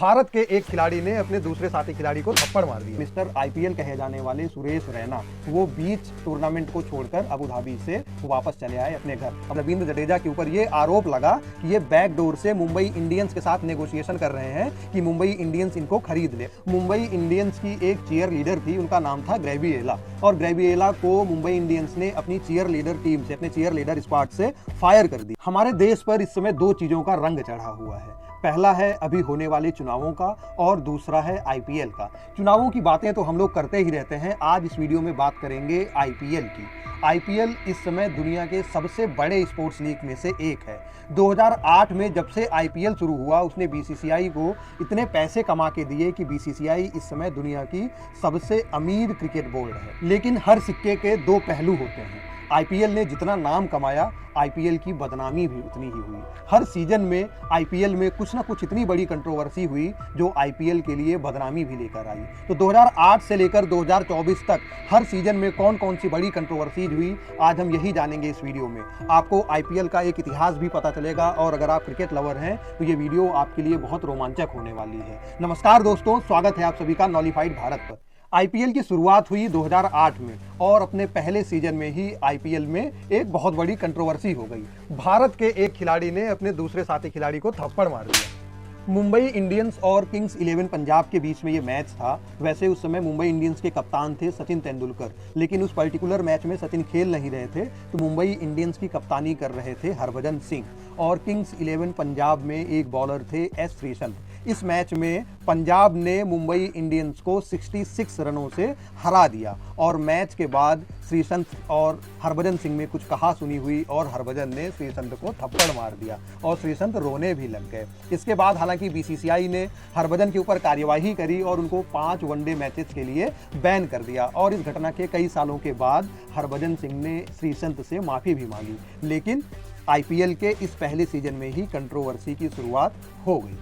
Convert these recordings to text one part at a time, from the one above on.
भारत के एक खिलाड़ी ने अपने दूसरे साथी खिलाड़ी को थप्पड़ मार दिया। मिस्टर आईपीएल कहे जाने वाले सुरेश रैना वो बीच टूर्नामेंट को छोड़कर अबू धाबी से वापस चले आए अपने घर। अब रविंद्र जडेजा के ऊपर ये आरोप लगा कि ये बैकडोर से मुंबई इंडियंस के साथ नेगोशिएशन कर रहे हैं कि मुंबई इंडियंस इनको खरीद ले। मुंबई इंडियंस की एक चीयर लीडर थी, उनका नाम था ग्रेविएला, और ग्रेविएला को मुंबई इंडियंस ने अपनी चीयर लीडर टीम से, अपने चीयर लीडर स्क्वाड से फायर कर दी। हमारे देश पर इस समय दो चीजों का रंग चढ़ा हुआ है। पहला है अभी होने वाले चुनावों का और दूसरा है आईपीएल का। चुनावों की बातें तो हम लोग करते ही रहते हैं। आज इस वीडियो में बात करेंगे आईपीएल की। आईपीएल इस समय दुनिया के सबसे बड़े स्पोर्ट्स लीग में से एक है। 2008 में जब से आईपीएल शुरू हुआ उसने बीसीसीआई को इतने पैसे कमा के दिए कि बीसीसीआई इस समय दुनिया की सबसे अमीर क्रिकेट बोर्ड है। लेकिन हर सिक्के के दो पहलू होते हैं। आईपीएल ने जितना नाम कमाया, आईपीएल की बदनामी भी उतनी ही हुई। हर सीजन में आईपीएल में कुछ ना कुछ इतनी बड़ी कंट्रोवर्सी हुई जो आईपीएल के लिए बदनामी भी लेकर आई। तो 2008 से लेकर 2024 तक हर सीजन में कौन कौन सी बड़ी कंट्रोवर्सीज हुई, आज हम यही जानेंगे इस वीडियो में। आपको आईपीएल का एक इतिहास भी पता चलेगा और अगर आप क्रिकेट लवर हैं तो ये वीडियो आपके लिए बहुत रोमांचक होने वाली है। नमस्कार दोस्तों, स्वागत है आप सभी का नॉलीफाइड भारत पर। आईपीएल की शुरुआत हुई 2008 में और अपने पहले सीजन में ही आईपीएल में एक बहुत बड़ी कंट्रोवर्सी हो गई। भारत के एक खिलाड़ी ने अपने दूसरे साथी खिलाड़ी को थप्पड़ मार दिया। मुंबई इंडियंस और किंग्स 11 पंजाब के बीच में ये मैच था। वैसे उस समय मुंबई इंडियंस के कप्तान थे सचिन तेंदुलकर, लेकिन उस पर्टिकुलर मैच में सचिन खेल नहीं रहे थे, तो मुंबई इंडियंस की कप्तानी कर रहे थे हरभजन सिंह। और किंग्स 11 पंजाब में एक बॉलर थे एस श्रीसंत। इस मैच में पंजाब ने मुंबई इंडियंस को 66 रनों से हरा दिया और मैच के बाद श्रीसंत और हरभजन सिंह में कुछ कहा सुनी हुई और हरभजन ने श्रीसंत को थप्पड़ मार दिया और श्रीसंत रोने भी लग गए। इसके बाद हालांकि बीसीसीआई ने हरभजन के ऊपर कार्यवाही करी और उनको 5 वनडे मैचेस के लिए बैन कर दिया और इस घटना के कई सालों के बाद हरभजन सिंह ने श्रीसंत से माफी भी मांगी। लेकिन आईपीएल के इस पहले सीजन में ही कंट्रोवर्सी की शुरुआत हो गई।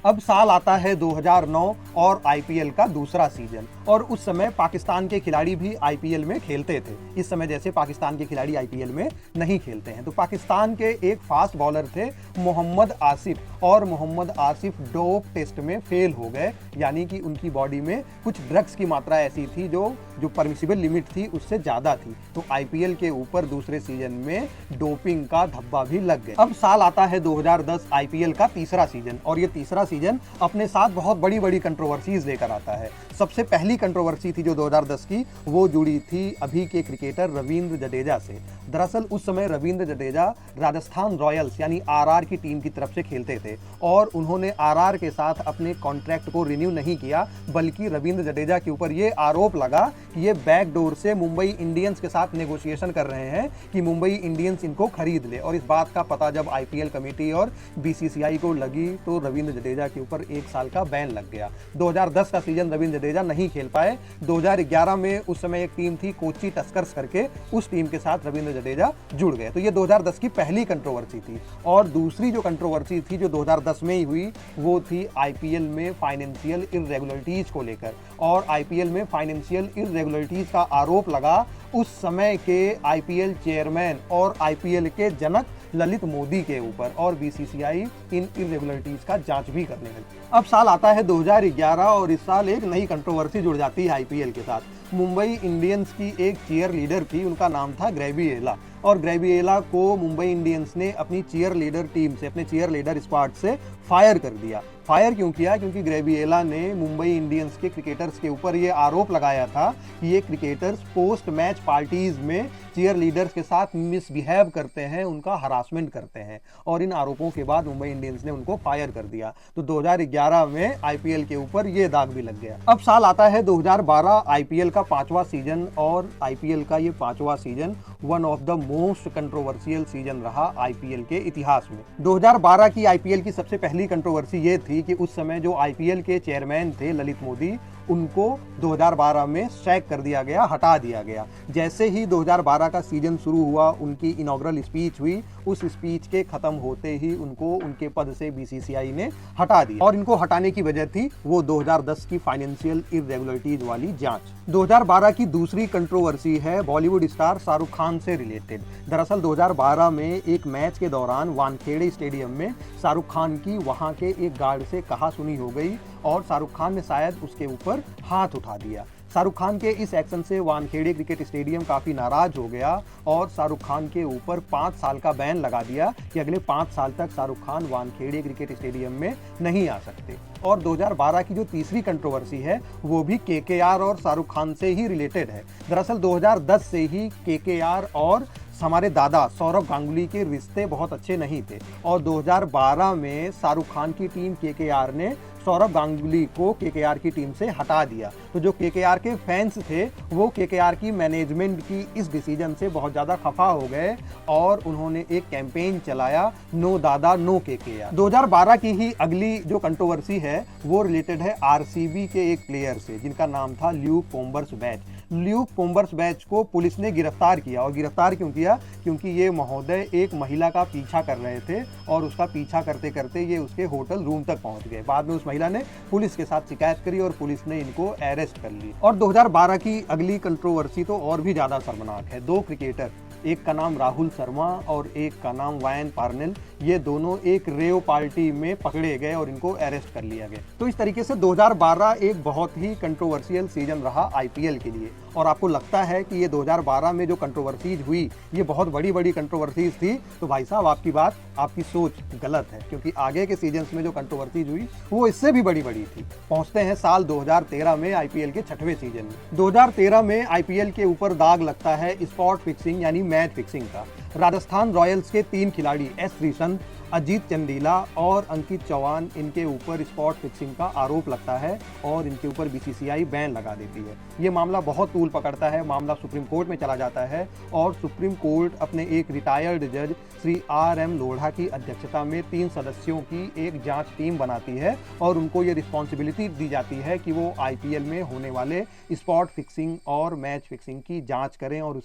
अब साल आता है 2009 और आईपीएल का दूसरा सीजन, और उस समय पाकिस्तान के खिलाड़ी भी आईपीएल में खेलते थे। इस समय जैसे पाकिस्तान के खिलाड़ी आईपीएल में नहीं खेलते हैं। तो पाकिस्तान के एक फास्ट बॉलर थे मोहम्मद आसिफ, और मोहम्मद आसिफ डोप टेस्ट में फेल हो गए, यानी कि उनकी बॉडी में कुछ ड्रग्स की मात्रा ऐसी थी जो परमिसिबल लिमिट थी उससे ज़्यादा थी। तो आईपीएल के ऊपर दूसरे सीजन में डोपिंग का धब्बा भी लग गया। अब साल आता है 2010, आईपीएल का तीसरा सीजन, और ये तीसरा सीजन अपने साथ बहुत बड़ी बड़ी कंट्रोवर्सीज लेकर आता है। सबसे पहली कंट्रोवर्सी थी जो 2010 की, वो जुड़ी थी अभी के क्रिकेटर रविंद्र जडेजा से। दरअसल उस समय रविंद्र जडेजा राजस्थान रॉयल्स यानी आरआर की टीम की तरफ से खेलते थे और उन्होंने आरआर के साथ अपने कॉन्ट्रैक्ट को रिन्यू नहीं किया, बल्कि रविंद्र जडेजा के ऊपर ये आरोप लगा कि ये बैकडोर से मुंबई इंडियंस के साथ नेगोशिएशन कर रहे हैं कि मुंबई इंडियंस इनको खरीद ले। और इस बात का पता जब आईपीएल कमेटी और बीसीसीआई को लगी तो रविंद्र जडेजा के ऊपर 1 साल का बैन लग गया। 2010 का सीजन रविंद्र जडेजा नहीं खेल पाए। 2011 में उस समय एक टीम थी कोची टस्कर्स करके, उस टीम के साथ रविंद्र जडेजा जुड़ गए। तो ये 2010 की पहली कंट्रोवर्सी थी। और दूसरी जो कंट्रोवर्सी थी जो 2010 में ही हुई वो थी आईपीएल में फाइनेंशियल इर्रेगुलरिटीज को लेकर। और आईपीएल में फाइनेंशियल इर्रेगुलरिटीज का आरोप लगा उस समय के आईपीएल चेयरमैन और आईपीएल के जनक ललित मोदी के ऊपर, और बीसीसीआई इन इर्रेगुलरिटीज का जांच भी करने लगी। अब साल आता है 2011 और इस साल एक नई कंट्रोवर्सी जुड़ जाती है आईपीएल के साथ। मुंबई इंडियंस की एक चीयर लीडर थी, उनका नाम था ग्रेविएला, और ग्रेविएला को मुंबई इंडियंस ने अपनी चीयर लीडर टीम से, अपने चीयर लीडर स्क्वाड से फायर कर दिया। फायर क्यों किया? क्योंकि ग्रेविएला ने मुंबई इंडियंस के क्रिकेटर्स के ऊपर ये आरोप लगाया था कि ये क्रिकेटर्स पोस्ट मैच पार्टीज में चीयर लीडर्स के साथ मिसबिहेव करते हैं, उनका हरासमेंट करते हैं, और इन आरोपों के बाद मुंबई इंडियंस ने उनको फायर कर दिया। तो 2011 में आईपीएल के ऊपर ये दाग भी लग गया। अब साल आता है 2012, आईपीएल का 5वां सीजन, और आईपीएल का ये 5वां season one of the most controversial season रहा आईपीएल के इतिहास में। 2012 की आईपीएल की सबसे पहली कंट्रोवर्सी ये थी कि उस समय जो आईपीएल के चेयरमैन थे ललित मोदी, उनको 2012 में सैक कर दिया गया, हटा दिया गया। जैसे ही 2012 का सीजन शुरू हुआ, उनकी इनॉग्रल स्पीच हुई उस स्पीच के खत्म होते ही उनको उनके पद से बीसीसीआई ने हटा दिया और इनको हटाने की वजह थी वो 2010 की फाइनेंशियल इरेगुलरिटीज वाली जांच। 2012 की दूसरी कंट्रोवर्सी है बॉलीवुड स्टार शाहरुख खान से रिलेटेड। दरअसल 2012 में एक मैच के दौरान वानखेड़े स्टेडियम में शाहरुख खान की वहां के एक गार्ड से कहासुनी हो गई और शाहरुख खान ने शायद उसके ऊपर हाथ उठा दिया। शाहरुख खान के इस एक्शन से वानखेड़े क्रिकेट स्टेडियम काफ़ी नाराज हो गया और शाहरुख खान के ऊपर 5 साल का बैन लगा दिया कि अगले 5 साल तक शाहरुख खान वानखेड़े क्रिकेट स्टेडियम में नहीं आ सकते। और 2012 की जो तीसरी कंट्रोवर्सी है वो भी केकेआर और शाहरुख खान से ही रिलेटेड है। दरअसल 2010 से ही केकेआर और हमारे दादा सौरव गांगुली के रिश्ते बहुत अच्छे नहीं थे और 2012 में शाहरुख खान की टीम केकेआर ने सौरव गांगुली को केकेआर की टीम से हटा दिया। तो जो केकेआर के फैंस थे वो केकेआर की मैनेजमेंट की इस डिसीजन से बहुत ज़्यादा खफा हो गए और उन्होंने एक कैंपेन चलाया, नो दादा नो केकेआर। 2012 की ही अगली जो कंट्रोवर्सी है वो रिलेटेड है आरसीबी के एक प्लेयर से जिनका नाम था ल्यूक पोम्बर्स-बैच। ल्यूक पोम्बर्स-बैच को पुलिस ने गिरफ्तार किया और गिरफ्तार क्यों किया? क्योंकि ये महोदय एक महिला का पीछा कर रहे थे और उसका पीछा करते करते ये उसके होटल रूम तक पहुंच गए। बाद में उस महिला ने पुलिस के साथ शिकायत करी और पुलिस ने इनको अरेस्ट कर ली। और 2012 की अगली कंट्रोवर्सी तो और भी ज़्यादा शर्मनाक है। 2 क्रिकेटर, एक का नाम राहुल शर्मा और एक का नाम वायन पार्नेल, ये दोनों एक रेव पार्टी में पकड़े गए और इनको अरेस्ट कर लिया गया। तो इस तरीके से 2012 एक बहुत ही कंट्रोवर्शियल सीजन रहा आईपीएल के लिए। और आपको लगता है कि ये 2012 में जो कंट्रोवर्सीज हुई ये बहुत बड़ी बड़ी कंट्रोवर्सीज थी, तो भाई साहब आपकी सोच गलत है, क्योंकि आगे के सीजन्स में जो कंट्रोवर्सीज हुई वो इससे भी बड़ी बड़ी थी। पहुंचते हैं साल 2013 में आईपीएल के 6वें सीजन में। 2013 में आईपीएल के ऊपर दाग लगता है स्पॉट फिक्सिंग यानी मैच फिक्सिंग का। राजस्थान रॉयल्स के 3 खिलाड़ी एस श्रीसंत, अजीत चंदीला और अंकित चौहान, इनके ऊपर स्पॉट फिक्सिंग का आरोप लगता है और इनके ऊपर बीसीसीआई बैन लगा देती है। ये मामला बहुत तूल पकड़ता है, मामला सुप्रीम कोर्ट में चला जाता है और सुप्रीम कोर्ट अपने एक रिटायर्ड जज श्री आर.एम. लोढ़ा की अध्यक्षता में 3 सदस्यों की एक जांच टीम बनाती है और उनको ये रिस्पॉन्सिबिलिटी दी जाती है कि वो आईपीएल में होने वाले स्पॉट फिक्सिंग और मैच फिक्सिंग की जाँच करें और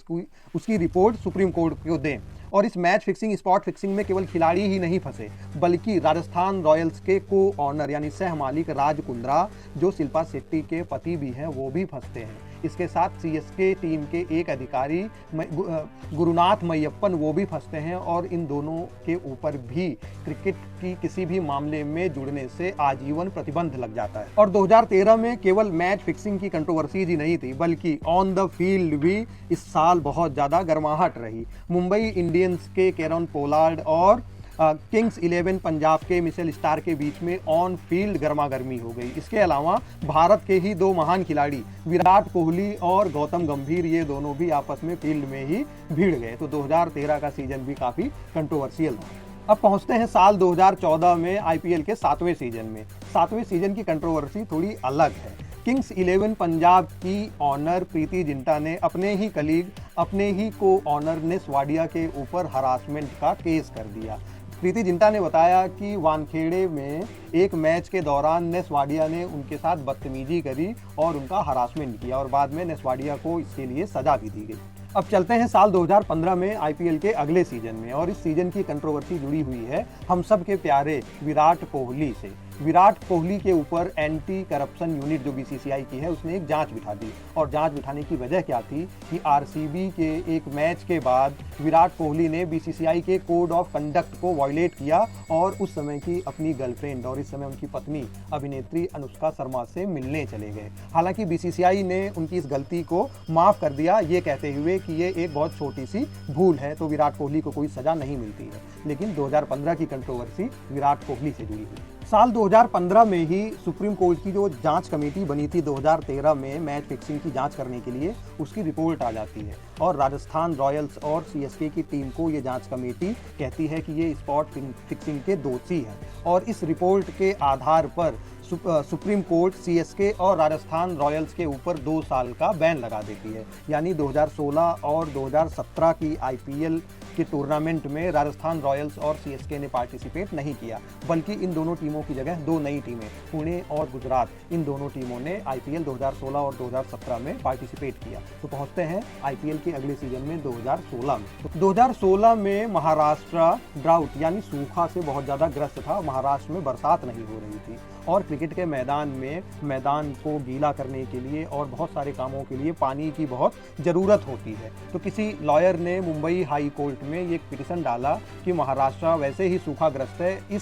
उसकी रिपोर्ट सुप्रीम कोर्ट को दें। और इस मैच फिक्सिंग स्पॉट फिक्सिंग में केवल खिलाड़ी ही नहीं फंसे, बल्कि राजस्थान रॉयल्स के को ऑनर यानी सह मालिक राज कुंद्रा, जो शिल्पा शेट्टी के पति भी हैं, वो भी फंसते हैं। इसके साथ सीएसके टीम के एक अधिकारी गुरुनाथ मैयप्पन, वो भी फंसते हैं और इन दोनों के ऊपर भी क्रिकेट की किसी भी मामले में जुड़ने से आजीवन प्रतिबंध लग जाता है। और 2013 में केवल मैच फिक्सिंग की कंट्रोवर्सीज ही नहीं थी, बल्कि ऑन द फील्ड भी इस साल बहुत ज़्यादा गर्माहट रही। मुंबई इंडियंस के केरन पोलार्ड और किंग्स 11 पंजाब के मिशेल स्टार के बीच में ऑन फील्ड गर्मा गर्मी हो गई। इसके अलावा भारत के ही 2 महान खिलाड़ी विराट कोहली और गौतम गंभीर, ये दोनों भी आपस में फील्ड में ही भिड़ गए। तो 2013 का सीजन भी काफ़ी कंट्रोवर्शियल था। अब पहुंचते हैं साल 2014 में आईपीएल के 7वें सीजन में। 7वें सीजन की कंट्रोवर्सी थोड़ी अलग है। किंग्स 11 पंजाब की ऑनर प्रीति जिंटा ने अपने ही कलीग, अपने ही को ऑनर नेस वाडिया के ऊपर हरासमेंट का केस कर दिया। प्रीति जिंटा ने बताया कि वानखेड़े में एक मैच के दौरान नेस वाडिया ने उनके साथ बदतमीजी करी और उनका हरासमेंट किया और बाद में नेस वाडिया को इसके लिए सजा भी दी गई। अब चलते हैं साल 2015 में आईपीएल के अगले सीजन में और इस सीजन की कंट्रोवर्सी जुड़ी हुई है हम सब के प्यारे विराट कोहली से। विराट कोहली के ऊपर एंटी करप्शन यूनिट जो बीसीसीआई की है उसने एक जांच बिठा दी और जांच बिठाने की वजह क्या थी कि आरसीबी के एक मैच के बाद विराट कोहली ने बीसीसीआई के कोड ऑफ कंडक्ट को वायलेट किया और उस समय की अपनी गर्लफ्रेंड और इस समय उनकी पत्नी अभिनेत्री अनुष्का शर्मा से मिलने चले गए। हालांकि बीसीसीआई ने उनकी इस गलती को माफ़ कर दिया, ये कहते हुए कि ये एक बहुत छोटी सी भूल है, तो विराट कोहली को कोई सज़ा नहीं मिलती है। लेकिन 2015 की कंट्रोवर्सी विराट कोहली से जुड़ी हुई। साल 2015 में ही सुप्रीम कोर्ट की जो जांच कमेटी बनी थी 2013 में मैच फिक्सिंग की जांच करने के लिए, उसकी रिपोर्ट आ जाती है और राजस्थान रॉयल्स और सीएसके की टीम को ये जांच कमेटी कहती है कि ये स्पॉट फिक्सिंग के दोषी हैं और इस रिपोर्ट के आधार पर सुप्रीम कोर्ट सीएसके और राजस्थान रॉयल्स के ऊपर 2 साल का बैन लगा देती है। यानी 2016 और 2017 की आईपीएल कि टूर्नामेंट में राजस्थान रॉयल्स और सीएसके ने पार्टिसिपेट नहीं किया, बल्कि इन दोनों टीमों की जगह दो नई टीमें पुणे और गुजरात, इन दोनों टीमों ने आईपीएल 2016 और 2017 में पार्टिसिपेट किया। तो पहुंचते हैं आईपीएल के अगले सीजन में 2016 में। तो 2016 में महाराष्ट्र ड्राउट यानी सूखा से बहुत ज़्यादा ग्रस्त था। महाराष्ट्र में बरसात नहीं हो रही थी और क्रिकेट के मैदान को गीला करने के लिए और बहुत सारे कामों के लिए पानी की बहुत ज़रूरत होती है। तो किसी लॉयर ने मुंबई हाई कोर्ट में ये पिटीशन डाला कि महाराष्ट्र वैसे ही सूखाग्रस्त है, इस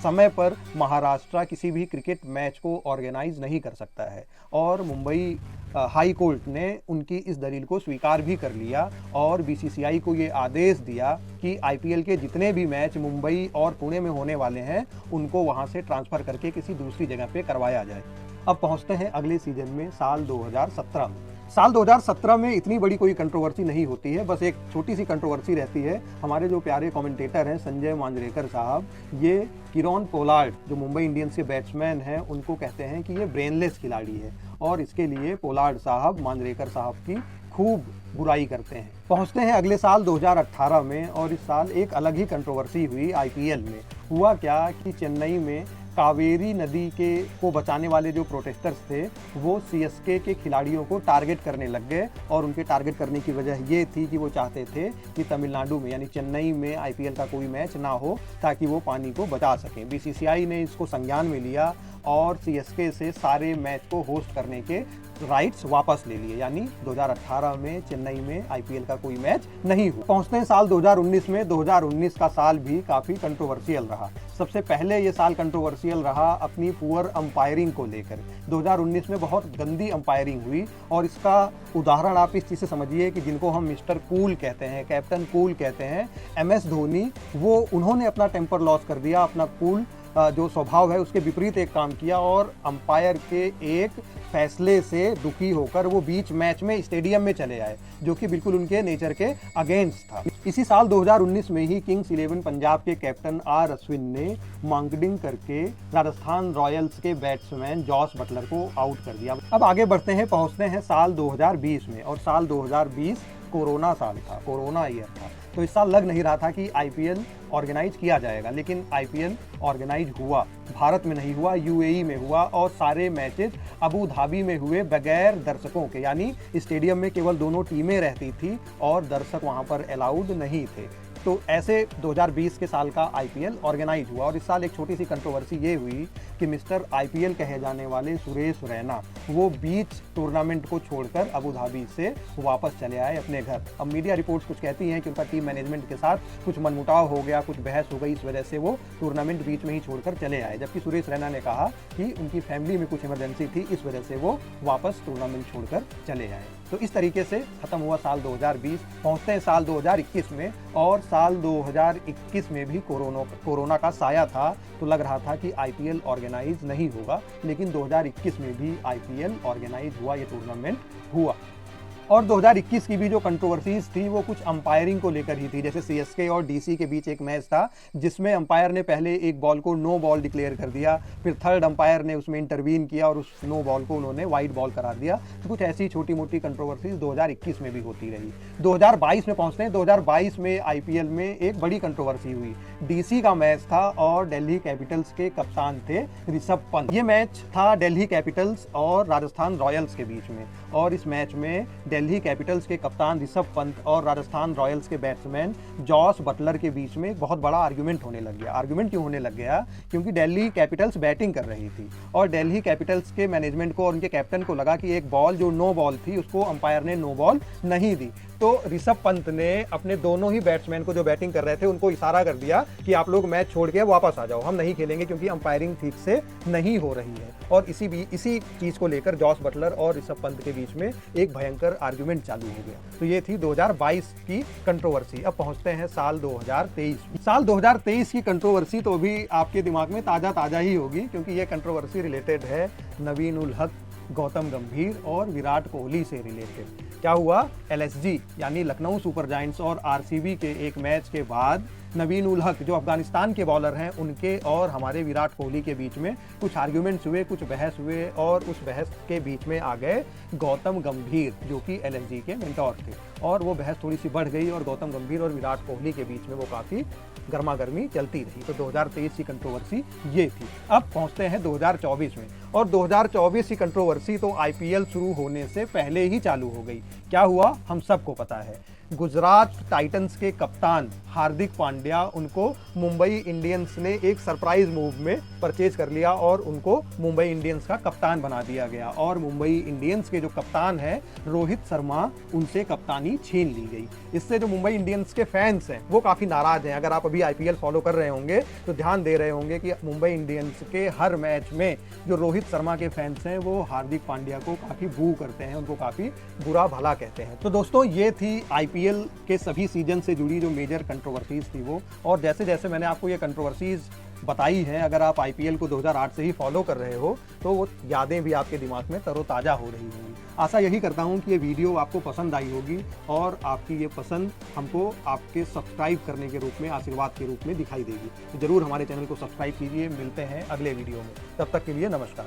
समय पर महाराष्ट्र किसी भी क्रिकेट मैच को ऑर्गेनाइज नहीं कर सकता है। और मुंबई हाई कोर्ट ने उनकी इस दलील को स्वीकार भी कर लिया और बीसीसीआई को ये आदेश दिया कि आईपीएल के जितने भी मैच मुंबई और पुणे में होने वाले हैं उनको वहां से ट्रांसफ़र करके किसी दूसरी जगह पे करवाया जाए। अब पहुंचते हैं अगले सीजन में, साल 2017 में। साल 2017 में इतनी बड़ी कोई कंट्रोवर्सी नहीं होती है, बस एक छोटी सी कंट्रोवर्सी रहती है। हमारे जो प्यारे कमेंटेटर हैं संजय मांजरेकर साहब, ये किरोन पोलार्ड जो मुंबई इंडियंस के बैट्समैन हैं उनको कहते हैं कि ये ब्रेनलेस खिलाड़ी है और इसके लिए पोलार्ड साहब मांजरेकर साहब की खूब बुराई करते हैं। पहुंचते हैं अगले साल 2018 में और इस साल एक अलग ही कंट्रोवर्सी हुई आईपीएल में। हुआ क्या कि चेन्नई में कावेरी नदी को बचाने वाले जो प्रोटेस्टर्स थे वो सीएसके के खिलाड़ियों को टारगेट करने लग गए और उनके टारगेट करने की वजह ये थी कि वो चाहते थे कि तमिलनाडु में यानी चेन्नई में आईपीएल का कोई मैच ना हो ताकि वो पानी को बचा सकें। बीसीसीआई ने इसको संज्ञान में लिया और सीएसके से सारे मैच को होस्ट करने के राइट्स वापस ले लिए, यानी 2018 में चेन्नई में आईपीएल का कोई मैच नहीं हुआ। पहुंचते हैं साल 2019 में। 2019 का साल भी काफ़ी कंट्रोवर्शियल रहा। सबसे पहले ये साल कंट्रोवर्शियल रहा अपनी पुअर अंपायरिंग को लेकर। 2019 में बहुत गंदी अंपायरिंग हुई और इसका उदाहरण आप इस चीज़ से समझिए कि जिनको हम मिस्टर कूल कहते हैं, कैप्टन कूल कहते हैं, एमएस धोनी, वो उन्होंने अपना टेम्पर लॉस कर दिया, अपना कूल जो स्वभाव है उसके विपरीत एक काम किया और अंपायर के एक फैसले से दुखी होकर वो बीच मैच में स्टेडियम में चले आए, जो कि बिल्कुल उनके नेचर के अगेंस्ट था। इसी साल 2019 में ही किंग्स 11 पंजाब के कैप्टन आर अश्विन ने मांगडिंग करके राजस्थान रॉयल्स के बैट्समैन जॉस बटलर को आउट कर दिया। अब आगे बढ़ते हैं, पहुंचते हैं साल 2020 में और साल 2020 कोरोना साल था, कोरोना ईयर था। तो इस साल लग नहीं रहा था कि आईपीएल ऑर्गेनाइज किया जाएगा, लेकिन आईपीएल ऑर्गेनाइज हुआ। भारत में नहीं हुआ, यूएई में हुआ और सारे मैचेस अबू धाबी में हुए बगैर दर्शकों के, यानी स्टेडियम में केवल दोनों टीमें रहती थी और दर्शक वहां पर अलाउड नहीं थे। तो ऐसे 2020 के साल का आईपीएल ऑर्गेनाइज हुआ और इस साल एक छोटी सी कंट्रोवर्सी ये हुई कि मिस्टर आईपीएल कहे जाने वाले सुरेश रैना वो बीच टूर्नामेंट को छोड़कर अबू धाबी से वापस चले आए अपने घर। अब मीडिया रिपोर्ट्स कुछ कहती हैं कि उनका टीम मैनेजमेंट के साथ कुछ मनमुटाव हो गया, कुछ बहस हो गई, इस वजह से वो टूर्नामेंट बीच में ही छोड़कर चले आए, जबकि सुरेश रैना ने कहा कि उनकी फैमिली में कुछ इमरजेंसी थी, इस वजह से वो वापस टूर्नामेंट छोड़कर चले आए। तो इस तरीके से खत्म हुआ साल 2020। पहुंचते हैं साल 2021 में और साल 2021 में भी कोरोना का साया था, तो लग रहा था कि आईपीएल ऑर्गेनाइज नहीं होगा, लेकिन 2021 में भी आईपीएल ऑर्गेनाइज हुआ, ये टूर्नामेंट हुआ। और 2021 की भी जो कंट्रोवर्सीज थी वो कुछ अंपायरिंग को लेकर ही थी। जैसे सीएसके और डीसी के बीच एक मैच था जिसमें अंपायर ने पहले एक बॉल को नो बॉल डिक्लेयर कर दिया, फिर थर्ड अंपायर ने उसमें इंटरवीन किया और उस नो बॉल को उन्होंने वाइड बॉल करार दिया। तो कुछ ऐसी छोटी मोटी कंट्रोवर्सीज 2021 में भी होती रही। 2022 में पहुंचते हैं। 2022 में आईपीएल में एक बड़ी कंट्रोवर्सी हुई। डीसी का मैच था और दिल्ली कैपिटल्स के कप्तान थे ऋषभ पंत। ये मैच था दिल्ली कैपिटल्स और राजस्थान रॉयल्स के बीच में और इस मैच में दिल्ली कैपिटल्स के कप्तान ऋषभ पंत और राजस्थान रॉयल्स के बैट्समैन जॉस बटलर के बीच में एक बहुत बड़ा आर्गुमेंट होने लग गया। आर्गुमेंट क्यों होने लग गया? क्योंकि दिल्ली कैपिटल्स बैटिंग कर रही थी और दिल्ली कैपिटल्स के मैनेजमेंट को और उनके कैप्टन को लगा कि एक बॉल जो नो बॉल थी उसको अंपायर ने नो बॉल नहीं दी। तो ऋषभ पंत ने अपने दोनों ही बैट्समैन को जो बैटिंग कर रहे थे उनको इशारा कर दिया कि आप लोग मैच छोड़ के वापस आ जाओ, हम नहीं खेलेंगे क्योंकि अंपायरिंग ठीक से नहीं हो रही है। और इसी चीज़ को लेकर जॉस बटलर और ऋषभ पंत के बीच में एक भयंकर आर्गुमेंट चालू हो गया। तो ये थी 2022 की कंट्रोवर्सी। अब पहुंचते हैं साल 2023। साल 2023 की कंट्रोवर्सी तो अभी आपके दिमाग में ताज़ा ही होगी क्योंकि ये कंट्रोवर्सी रिलेटेड है नवीन उल हक, गौतम गंभीर और विराट कोहली से रिलेटेड। क्या हुआ? एलएसजी यानी लखनऊ सुपर जायंट्स और आरसीबी के एक मैच के बाद नवीन उल हक जो अफगानिस्तान के बॉलर हैं उनके और हमारे विराट कोहली के बीच में कुछ आर्ग्यूमेंट्स हुए, कुछ बहस हुए और उस बहस के बीच में आ गए गौतम गंभीर जो कि एलएसजी के मेंटोर थे और वो बहस थोड़ी सी बढ़ गई और गौतम गंभीर और विराट कोहली के बीच में वो काफ़ी गर्मा गर्मी चलती रही। तो 2023 की कंट्रोवर्सी ये थी। अब पहुंचते हैं 2024 में और 2024 की कंट्रोवर्सी तो आईपीएल शुरू होने से पहले ही चालू हो गई। क्या हुआ हम सबको पता है। गुजरात टाइटंस के कप्तान हार्दिक पांड्या उनको मुंबई इंडियंस ने एक सरप्राइज मूव में परचेज कर लिया और उनको मुंबई इंडियंस का कप्तान बना दिया गया और मुंबई इंडियंस के जो कप्तान हैं रोहित शर्मा उनसे कप्तानी छीन ली गई। इससे जो मुंबई इंडियंस के फैंस हैं वो काफ़ी नाराज हैं। अगर आप अभी आईपीएल फॉलो कर रहे होंगे तो ध्यान दे रहे होंगे कि मुंबई इंडियंस के हर मैच में जो रोहित शर्मा के फैंस हैं वो हार्दिक पांड्या को काफ़ी बू करते हैं, उनको काफ़ी बुरा भला कहते हैं। तो दोस्तों ये थी आईपीएल के सभी सीजन से जुड़ी जो मेजर कंट्रोवर्सीज थी वो। और जैसे जैसे मैंने आपको ये कंट्रोवर्सीज बताई हैं, अगर आप आईपीएल को 2008 से ही फॉलो कर रहे हो तो वो यादें भी आपके दिमाग में तरोताज़ा हो रही होंगी। आशा यही करता हूँ कि ये वीडियो आपको पसंद आई होगी और आपकी ये पसंद हमको आपके सब्सक्राइब करने के रूप में, आशीर्वाद के रूप में दिखाई देगी। तो जरूर हमारे चैनल को सब्सक्राइब कीजिए। मिलते हैं अगले वीडियो में, तब तक के लिए नमस्कार।